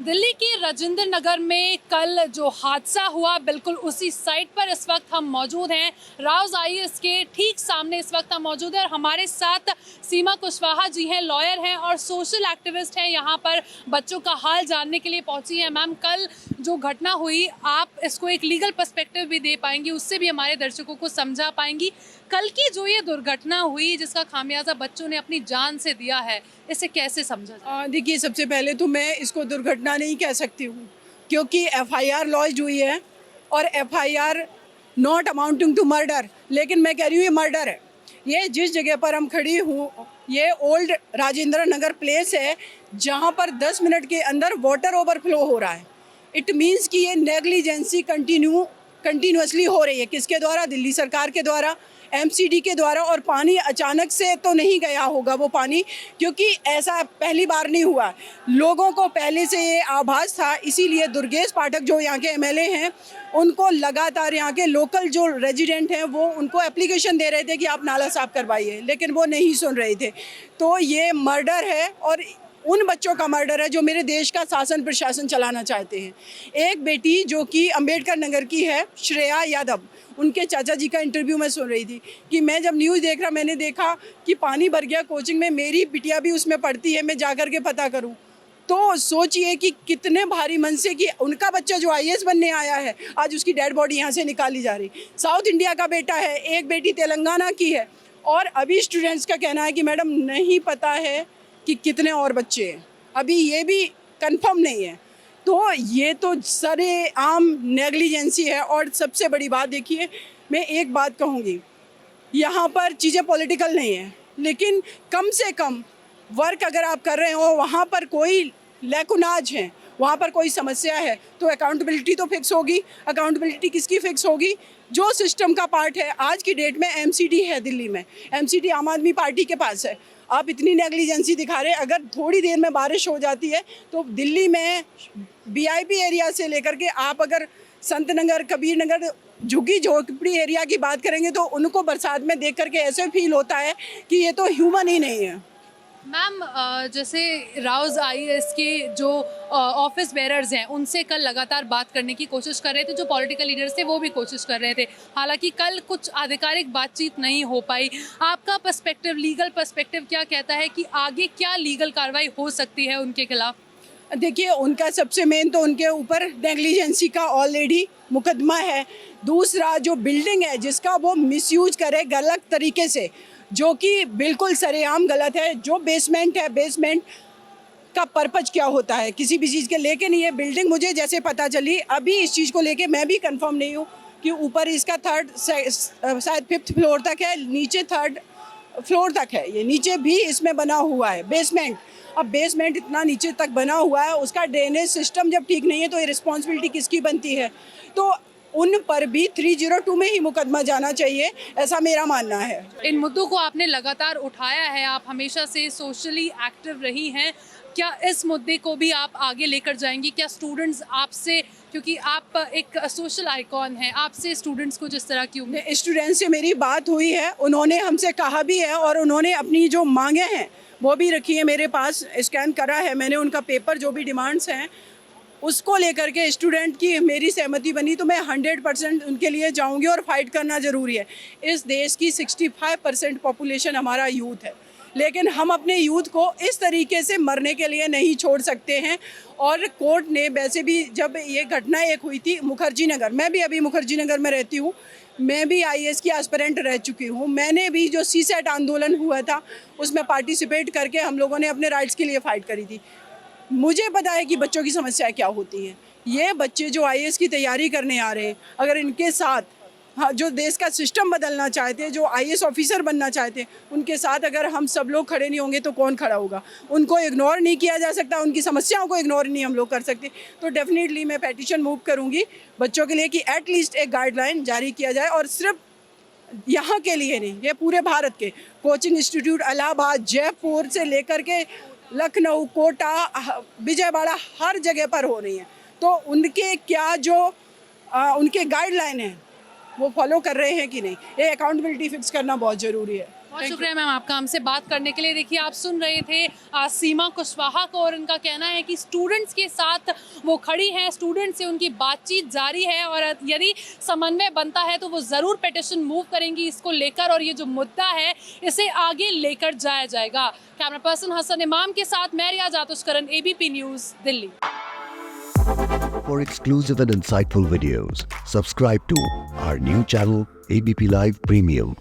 दिल्ली के राजेंद्र नगर में कल जो हादसा हुआ, बिल्कुल उसी साइट पर इस वक्त हम मौजूद हैं। राउज़ आईएएस के ठीक सामने इस वक्त हम मौजूद हैं और हमारे साथ सीमा कुशवाहा जी हैं, लॉयर हैं और सोशल एक्टिविस्ट हैं। यहाँ पर बच्चों का हाल जानने के लिए पहुँची हैं। मैम, कल जो घटना हुई, आप इसको एक लीगल पर्सपेक्टिव भी दे पाएंगी, उससे भी हमारे दर्शकों को समझा पाएंगी। कल की जो ये दुर्घटना हुई, जिसका खामियाजा बच्चों ने अपनी जान से दिया है, इसे कैसे समझा जाए? देखिए, सबसे पहले तो मैं इसको दुर्घटना नहीं कह सकती हूँ, क्योंकि एफआईआर लॉन्च हुई है और FIR not amounting to murder, लेकिन मैं कह रही हूँ ये मर्डर है। ये जिस जगह पर हम खड़ी हूँ, ये ओल्ड राजेंद्र नगर प्लेस है, जहाँ पर 10 मिनट के अंदर वाटर ओवरफ्लो हो रहा है। इट मीन्स कि ये नेग्लिजेंसी कंटिन्यूसली हो रही है। किसके द्वारा? दिल्ली सरकार के द्वारा, एमसीडी के द्वारा। और पानी अचानक से तो नहीं गया होगा वो पानी, क्योंकि ऐसा पहली बार नहीं हुआ। लोगों को पहले से ये आभास था, इसीलिए दुर्गेश पाठक जो यहाँ के एमएलए हैं, उनको लगातार यहाँ के लोकल जो रेजिडेंट हैं वो उनको एप्लीकेशन दे रहे थे कि आप नाला साफ करवाइए, लेकिन वो नहीं सुन रहे थे। तो ये मर्डर है और उन बच्चों का मर्डर है जो मेरे देश का शासन प्रशासन चलाना चाहते हैं। एक बेटी जो कि अंबेडकर नगर की है, श्रेया यादव, उनके चाचा जी का इंटरव्यू मैं सुन रही थी कि मैं जब न्यूज़ देख रहा, मैंने देखा कि पानी भर गया कोचिंग में, मेरी बिटिया भी उसमें पढ़ती है, मैं जा कर के पता करूं। तो सोचिए कि कितने भारी मन से कि उनका बच्चा जो आईएएस बनने आया है, आज उसकी डेड बॉडी यहाँ से निकाली जा रही। साउथ इंडिया का बेटा है, एक बेटी तेलंगाना की है, और अभी स्टूडेंट्स का कहना है कि मैडम नहीं पता है कि कितने और बच्चे हैं, अभी ये भी कंफर्म नहीं है। तो ये तो सरेआम नेग्लिजेंसी है। और सबसे बड़ी बात, देखिए, मैं एक बात कहूँगी, यहाँ पर चीज़ें पॉलिटिकल नहीं है, लेकिन कम से कम वर्क अगर आप कर रहे हो, वहाँ पर कोई लैकुनाज है, वहाँ पर कोई समस्या है, तो अकाउंटेबिलिटी तो फिक्स होगी। अकाउंटेबिलिटी किसकी फिक्स होगी? जो सिस्टम का पार्ट है। आज की डेट में एमसीडी है दिल्ली में, एमसीडी आम आदमी पार्टी के पास है। आप इतनी नेग्लिजेंसी दिखा रहे हैं। अगर थोड़ी देर में बारिश हो जाती है तो दिल्ली में वीआईपी एरिया से लेकर के आप अगर संत नगर, कबीर नगर, झुग्गी झोंपड़ी एरिया की बात करेंगे तो उनको बरसात में देख करके ऐसे फील होता है कि ये तो ह्यूमन ही नहीं है। मैम, जैसे राउज़ आईएएस के जो ऑफिस बेरर्स हैं, उनसे कल लगातार बात करने की कोशिश कर रहे थे, जो पॉलिटिकल लीडर्स थे वो भी कोशिश कर रहे थे। हालांकि कल कुछ आधिकारिक बातचीत नहीं हो पाई। आपका पर्सपेक्टिव, लीगल पर्सपेक्टिव क्या कहता है कि आगे क्या लीगल कार्रवाई हो सकती है उनके खिलाफ? देखिए, उनका सबसे मेन तो उनके ऊपर नेग्लिजेंसी का ऑलरेडी मुकदमा है। दूसरा, जो बिल्डिंग है जिसका वो मिसयूज करे गलत तरीके से, जो कि बिल्कुल सरेआम गलत है। जो बेसमेंट है, बेसमेंट का पर्पज क्या होता है किसी भी चीज़ के। लेकिन ये बिल्डिंग मुझे जैसे पता चली, अभी इस चीज़ को लेके मैं भी कंफर्म नहीं हूँ कि ऊपर इसका शायद 5th फ्लोर तक है, नीचे 3rd फ्लोर तक है। ये नीचे भी इसमें बना हुआ है बेसमेंट। अब बेसमेंट इतना नीचे तक बना हुआ है, उसका ड्रेनेज सिस्टम जब ठीक नहीं है तो ये रिस्पॉन्सिबिलिटी किसकी बनती है? तो उन पर भी 302 में ही मुकदमा जाना चाहिए, ऐसा मेरा मानना है। इन मुद्दों को आपने लगातार उठाया है, आप हमेशा से सोशली एक्टिव रही हैं। क्या इस मुद्दे को भी आप आगे लेकर जाएंगी? क्या स्टूडेंट्स आपसे, क्योंकि आप एक सोशल आइकॉन हैं, आपसे स्टूडेंट्स को जिस तरह की उम्मीद? स्टूडेंट से मेरी बात हुई है, उन्होंने हमसे कहा भी है और उन्होंने अपनी जो मांगे हैं वो भी रखी है मेरे पास, स्कैन करा है मैंने उनका पेपर, जो भी डिमांड्स हैं उसको लेकर के स्टूडेंट की मेरी सहमति बनी तो मैं 100% उनके लिए जाऊंगी। और फाइट करना ज़रूरी है। इस देश की 65% पॉपुलेशन हमारा यूथ है, लेकिन हम अपने यूथ को इस तरीके से मरने के लिए नहीं छोड़ सकते हैं। और कोर्ट ने वैसे भी, जब ये घटना एक हुई थी मुखर्जी नगर, मैं भी अभी मुखर्जी नगर में रहती हूँ, मैं भी आईएएस की एस्पिरेंट रह चुकी हूँ। मैंने भी जो सीसेट आंदोलन हुआ था उसमें पार्टिसिपेट करके हम लोगों ने अपने राइट्स के लिए फ़ाइट करी थी। मुझे पता है कि बच्चों की समस्याएं क्या होती हैं। ये बच्चे जो आईएएस की तैयारी करने आ रहे हैं, अगर इनके साथ, हाँ, जो देश का सिस्टम बदलना चाहते हैं, जो आईएएस ऑफिसर बनना चाहते हैं, उनके साथ अगर हम सब लोग खड़े नहीं होंगे तो कौन खड़ा होगा? उनको इग्नोर नहीं किया जा सकता, उनकी समस्याओं को इग्नोर नहीं हम लोग कर सकते। तो डेफिनेटली मैं पेटिशन मूव करूँगी बच्चों के लिए कि एटलीस्ट एक गाइडलाइन जारी किया जाए। और सिर्फ यहाँ के लिए नहीं, ये पूरे भारत के कोचिंग इंस्टीट्यूट इलाहाबाद, जयपुर से लेकर के लखनऊ, कोटा, विजयवाड़ा, हर जगह पर हो रही हैं। तो उनके क्या जो उनके गाइडलाइन हैं वो फॉलो कर रहे हैं कि नहीं, ये अकाउंटेबिलिटी फिक्स करना बहुत ज़रूरी है। बहुत शुक्रिया मैम आपका हमसे बात करने के लिए। देखिए आप सुन रहे थे सीमा कुशवाहा को, और उनका कहना है कि स्टूडेंट्स के साथ वो खड़ी हैं, स्टूडेंट्स से उनकी बातचीत जारी है और यदि समन्वय बनता है तो वो ज़रूर पिटिशन मूव करेंगी इसको लेकर, और ये जो मुद्दा है इसे आगे लेकर जाया जाएगा। कैमरा पर्सन हसन इमाम के साथ मैं रिया जातुष्करन, ABP news, Delhi. For exclusive and insightful videos, subscribe to our new channel ABP Live Premium.